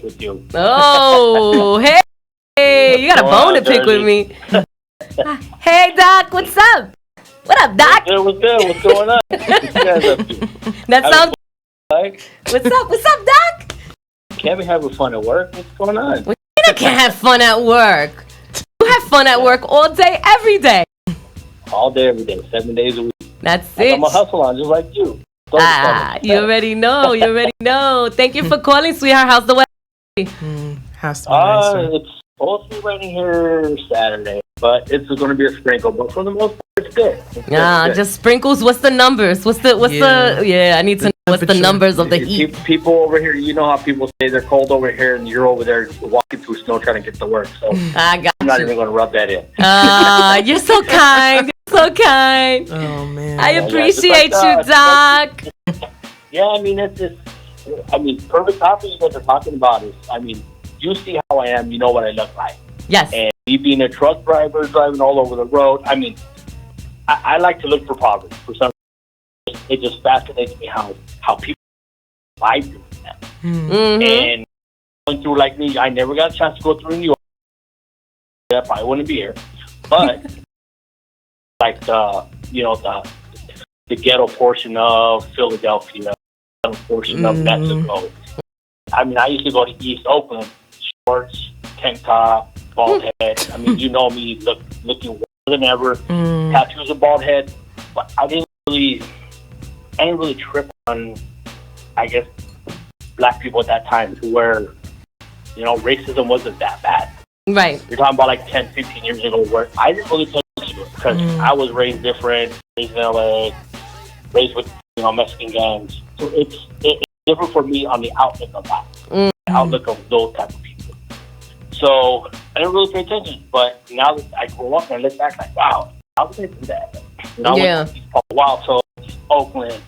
with you. Oh, hey, you got a bone to pick with me. Hey, Doc, what's up? What up, Doc? What's good? What's going on? What you guys up to? That sounds Like, What's up? What's up, Doc? can't we have fun at work? What's going on? What you mean I can't have fun at work? You have fun at work all day, every day. All day, every day, 7 days a week. That's Like, it. I'm a hustle on just like you. You already know. You already know. Thank you for calling, sweetheart. How's the weather? Has to be nicer. It's supposed to be raining here Saturday, but it's going to be a sprinkle. But for the most part, it's good. It's good. Just sprinkles. What's the numbers? What's the? I need to know what's the temperature. numbers of the heat. People over here, you know how people say they're cold over here, and you're over there walking through snow trying to get to work. So I got I'm not you. even going to rub that in. You're so kind. You're so kind. Oh man. I appreciate you, Doc. Yeah, I mean, it's just, perfect topic you guys are talking about is, you see how I am, you know what I look like. Yes. And me being a truck driver, driving all over the road, I like to look for poverty. For some reason, it just fascinates me how people live doing that. Mm-hmm. And going through like me, I never got a chance to go through New York. I probably wouldn't be here. But, like, the ghetto portion of Philadelphia, the ghetto portion of Mexico. I used to go to East Oakland, shorts, tank top, bald head. You know me, looking worse than ever. Tattoos and bald head. But I didn't really trip on, I guess, black people at that time to where, racism wasn't that bad. Right. You're talking about like 10, 15 years ago where I didn't really pay attention to it because I was raised different, raised in LA, raised with, Mexican gangs. So it's different for me on the outlook of that, the outlook of those type of people. So I didn't really pay attention, but now that I grow up and I look back, like, wow, how did I do that? I went to these wild, so Oakland,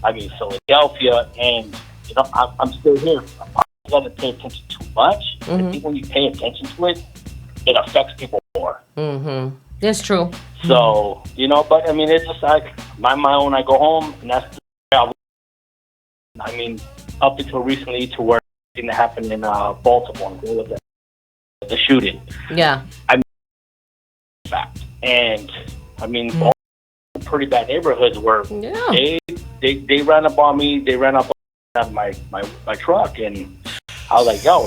Philadelphia, and I'm still here. I probably doesn't pay attention too much. I think when you pay attention to it, it affects people more. Mm-hmm. That's true. So, but it's just like my own. I go home, and that's up until recently to where thing that happened in Baltimore, with the shooting. Yeah. Fact, and Baltimore, pretty bad neighborhoods where they ran up on me. They ran up on my truck, and I was like, "Yo,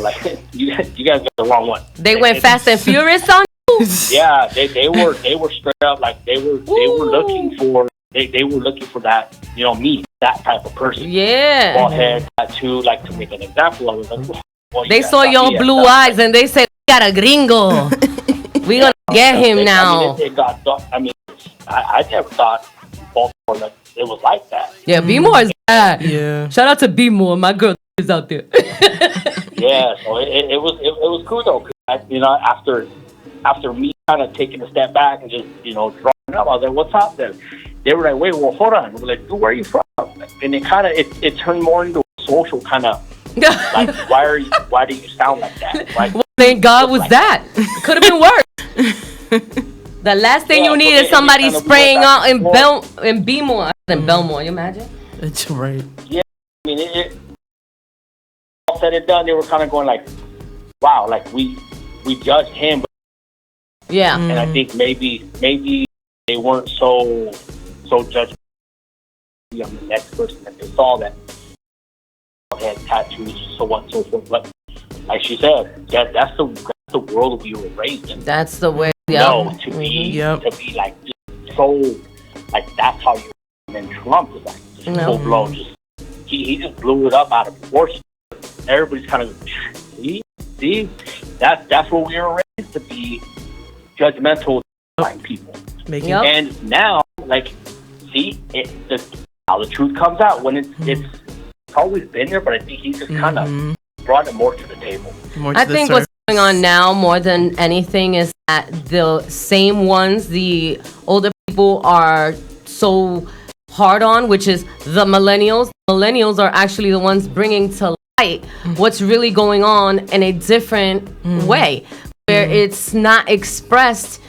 you guys got the wrong one." They went fast and furious on you. Yeah, they were straight up like they were looking for that, me, that type of person. Yeah. Bald head, tattoo, like to make an example of it. Like, they saw your blue eyes and they said, "We got a gringo. We gonna get him now." It got dark. I never thought Baltimore that it was like that. Yeah, B-More is bad. Yeah. Shout out to B-More. My girl is out there. Yeah, so it was cool though. 'Cause after me kind of taking a step back and just drawing up, I was like, "What's up there?" They were like, "Wait, well, hold on." We're like, "Dude, where are you from?" And it turned more into a social kind of like, why do you sound like that? Like, well, thank God was like that. Could have been worse. The last thing you need is somebody spraying out in B-More than Belmore. You imagine? It's right. Yeah, it all said and done. They were kind of going like, "Wow, like we judged him." Yeah. And I think maybe they weren't so judgmental on the next person that they saw that had tattoos, so on and so forth. But like she said, that's the world we were raised in. That's the way. No, to be like just so like that's how you. And then Trump was like just full blown. Just he just blew it up out of proportion. Everybody's kind of see that's what we were raised to be, judgmental by people. And now, like, see, how the truth comes out when it's always been there, but I think he just kind of brought it more to the table. I think what's going on now more than anything is that the same ones the older people are so hard on, which is the millennials. Millennials are actually the ones bringing to light what's really going on in a different way, where it's not expressed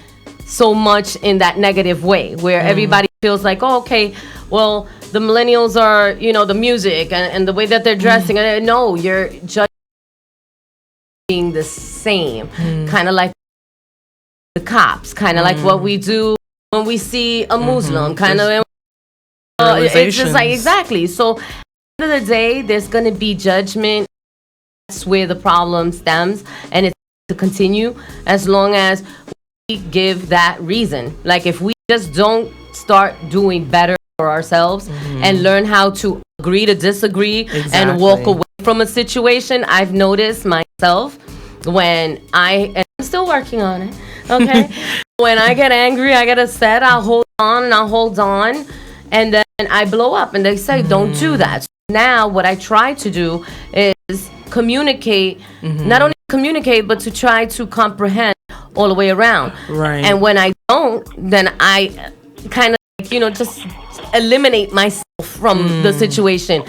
so much in that negative way, where everybody feels like, oh, okay, well, the millennials are, the music and the way that they're dressing. No, you're judging being the same, kind of like the cops, kind of like what we do when we see a Muslim, kind of. It's just like, exactly. So end of the day, there's going to be judgment. That's where the problem stems, and it's to continue as long as we give that reason. Like if we just don't start doing better for ourselves and learn how to agree to disagree and walk away from a situation. I've noticed myself when and I'm still working on it, okay? When I get angry, I get upset, I'll hold on, and then I blow up, and they say, don't do that. So now what I try to do is communicate, not only communicate, but to try to comprehend all the way around. Right. And when I don't, then I kind of, just eliminate myself from the situation.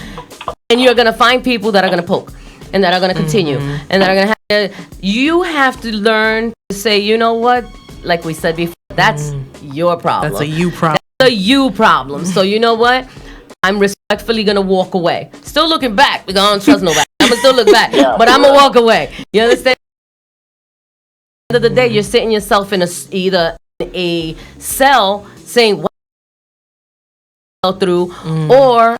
And you're going to find people that are going to poke and that are going to continue and that are going to you have to learn to say, you know what? Like we said before, that's your problem. That's a you problem. That's a you problem. So you know what? I'm respectfully going to walk away. Still looking back because I don't trust nobody. I'm going to still look back, but I'm going to walk away. You understand? At the end of the day, you're sitting yourself in either a cell saying what through, or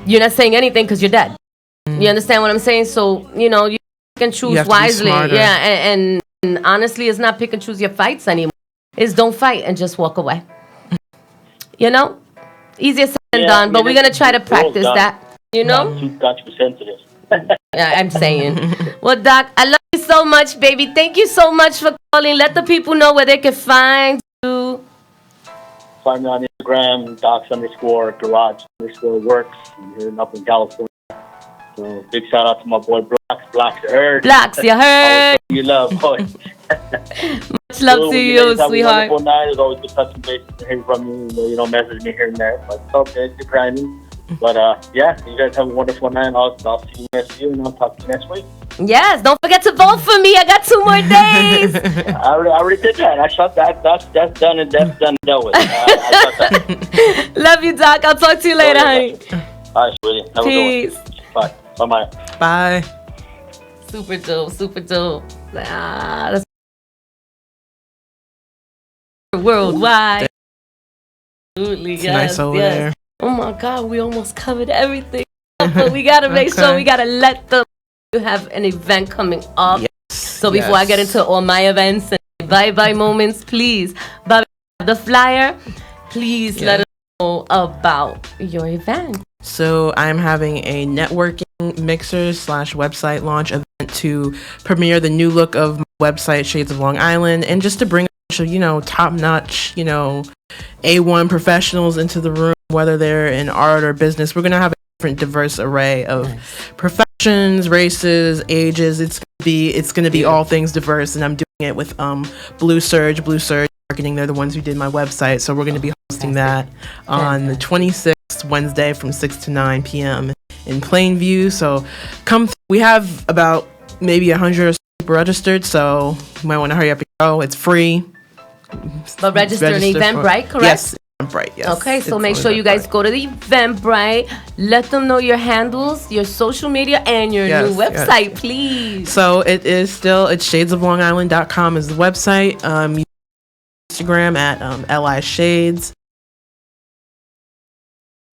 you're not saying anything because you're dead. You understand what I'm saying? So, you can choose wisely. Yeah, and honestly, it's not pick and choose your fights anymore. It's don't fight and just walk away. Easier said than done, but we're going to try to practice that, Got you sensitive. Yeah, I'm saying. Well, Doc, I love you so much, baby. Thank you so much for calling. Let the people know where they can find you. Find me on Instagram, docs_garage_works. Here up in California. So big shout out to my boy Blacks. Blacks, you heard. Blacks, you heard. You love, boy. Much love to you, sweetheart. Wonderful night. It's always good touching base to hear from you. Message me here and there. But okay, you're grinding. But yeah, you guys have a wonderful night. I'll see you next year, and I'll talk to you next week. Yes, don't forget to vote for me. I got 2 more days. I already did that. I shot that. That's done and dealt with. I shot that. Love you, Doc. I'll talk to you later, honey. All right, sweetie. Have Peace. a good one. Bye. Bye-bye. Bye. Super dope. Super dope. That's worldwide. Absolutely, It's nice over there. Oh my God, we almost covered everything. But we gotta make sure we gotta let them. You have an event coming up. Yes. So before I get into all my events and bye moments, please, Bobby, the flyer, please let us know about your event. So I'm having a networking mixer/website launch event to premiere the new look of my website, Shades of Long Island, and just to bring a bunch of, top-notch, A1 professionals into the room, whether they're in art or business. We're going to have a different diverse array of professions, races, ages. It's going to be all things diverse, and I'm doing it with Blue Surge Marketing. They're the ones who did my website, so we're going to be hosting that on the 26th, Wednesday from 6 to 9 p.m. in Plainview. So we have about maybe 100 or so people registered, so you might want to hurry up and go. It's free. But register on Eventbrite, correct? Yes, Eventbrite, yes. Okay, so make sure you guys go to the Eventbrite. Let them know your handles, your social media, and your new website, please. So it's shadesoflongisland.com is the website. Instagram at LI Shades.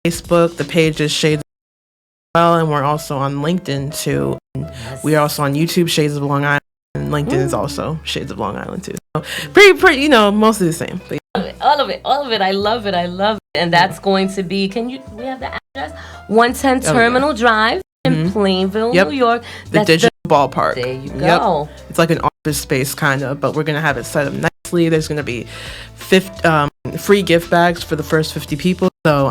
Facebook, the page is Shades as well, and we're also on LinkedIn too. We are also on YouTube, Shades of Long Island, and LinkedIn is also Shades of Long Island too. So pretty, mostly the same. But all of it. I love it. And that's going to be, we have the address? 110 Terminal Drive in Plainville, New York. The digital ballpark. There you go. Yep. It's like an office space kind of, but we're going to have it set up nicely. There's going to be free gift bags for the first 50 people. So,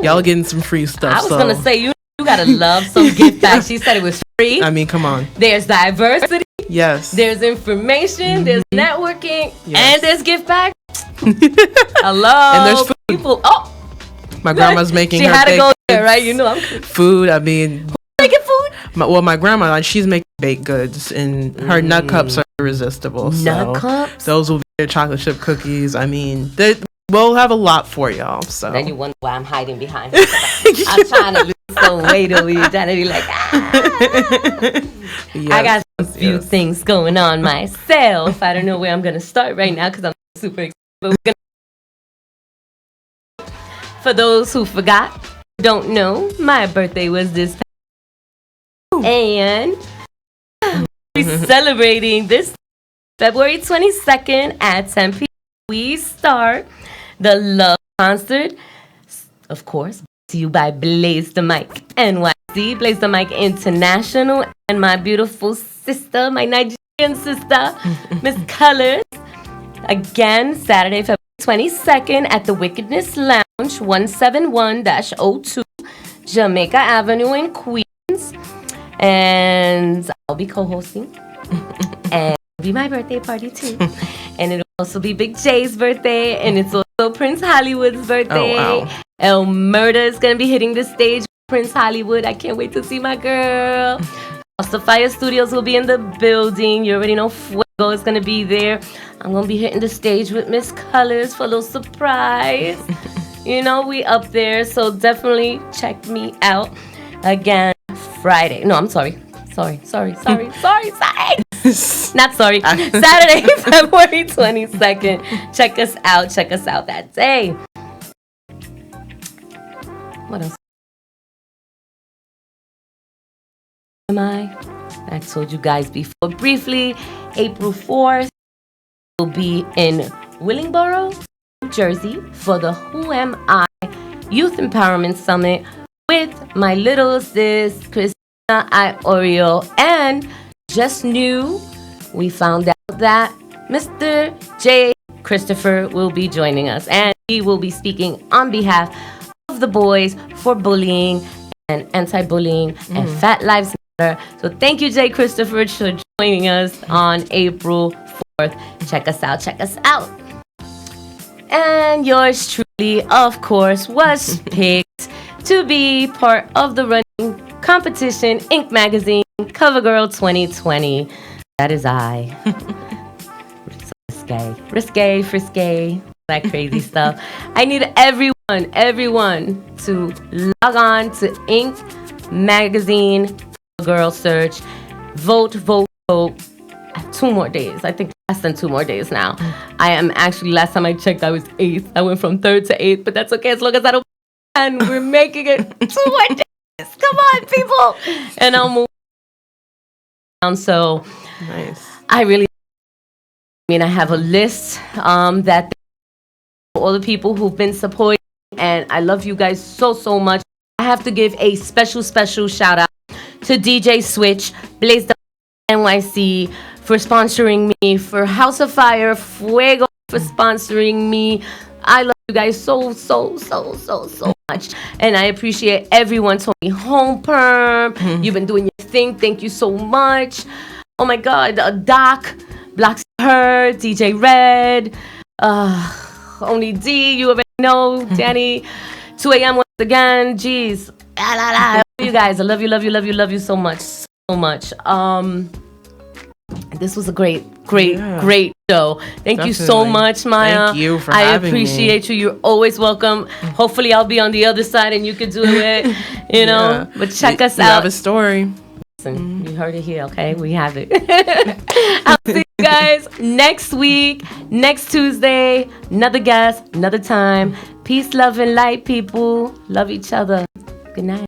y'all getting some free stuff. I was going to say, you got to love some gift bags. She said it was free. Come on. There's diversity. Yes. There's information. There's networking. Yes. And there's gift bags. Hello. And there's food. People. Oh. My grandma's making she her had to baked go there, right? I'm food. Making food? My grandma, she's making baked goods, and her nut cups are irresistible. Nut cups? Those will be their chocolate chip cookies. We'll have a lot for y'all. So then you wonder why I'm hiding behind. I'm trying to lose some weight over you, trying to be like, Yes, I got a few things going on myself. I don't know where I'm gonna start right now because I'm super excited. But for those who forgot, don't know, my birthday was this and we're celebrating this February 22nd at 10 p.m. We start the Love Concert, of course, to you by Blaze the Mic NYC, Blaze the Mic International, and my beautiful sister, my Nigerian sister, Miss Colors. Again, Saturday, February 22nd at the Wickedness Lounge, 171-02 Jamaica Avenue in Queens. And I'll be co-hosting. And it'll be my birthday party too. And it'll also be Big J's birthday. And it's also Prince Hollywood's birthday. Oh, wow. El Murda is going to be hitting the stage with Prince Hollywood. I can't wait to see my girl. Also, Fire Studios will be in the building. You already know Fuego is going to be there. I'm going to be hitting the stage with Miss Colors for a little surprise. You know, we up there. So definitely check me out. Again, Friday. No, I'm sorry. Sorry. Not sorry. Saturday, February 22nd. Check us out that day. What else? I told you guys before briefly. April 4th will be in Willingboro, New Jersey for the Who Am I Youth Empowerment Summit with my little sis Christina Iorio. And just new, we found out that Mr. J. Christopher will be joining us, and he will be speaking on behalf of the boys for bullying and anti-bullying and Fat Lives Matter. So thank you, J. Christopher, for joining us on April 4th. Check us out. And yours truly, of course, was picked to be part of the running competition, Inc. Magazine, Cover Girl 2020. That is I. Risque, frisque, that crazy stuff. I need everyone to log on to Inc. Magazine, Cover Girl search, vote. 2 more days. I think less than 2 more days now. I am actually, last time I checked, I was 8th. I went from 3rd to 8th, but that's okay as long as I don't. And we're making it 2 more days. Come on, people. And I'll move down. So Nice. I have a list that all the people who've been supporting, and I love you guys so much. I have to give a special shout out to DJ Switch, Blaze the NYC for sponsoring me, for House of Fire, Fuego for sponsoring me. I love you guys so much, and I appreciate everyone. Tony Home Perm, you've been doing your thing. Thank you so much. Oh my God, Doc, Blocks Heard, DJ Red, Only D, you already know, Danny, 2 a.m. once again. Jeez, I love you guys. I love you so much. This was a great show. Thank you so much, Maya. Thank you for having me. I appreciate you. You're always welcome. Hopefully, I'll be on the other side and you can do it. You know, Yeah. but check us You out. have a story. Listen, you heard it here, okay? We have it. I'll see you guys next week, next Tuesday. Another guest, another time. Peace, love, and light, people. Love each other. Good night.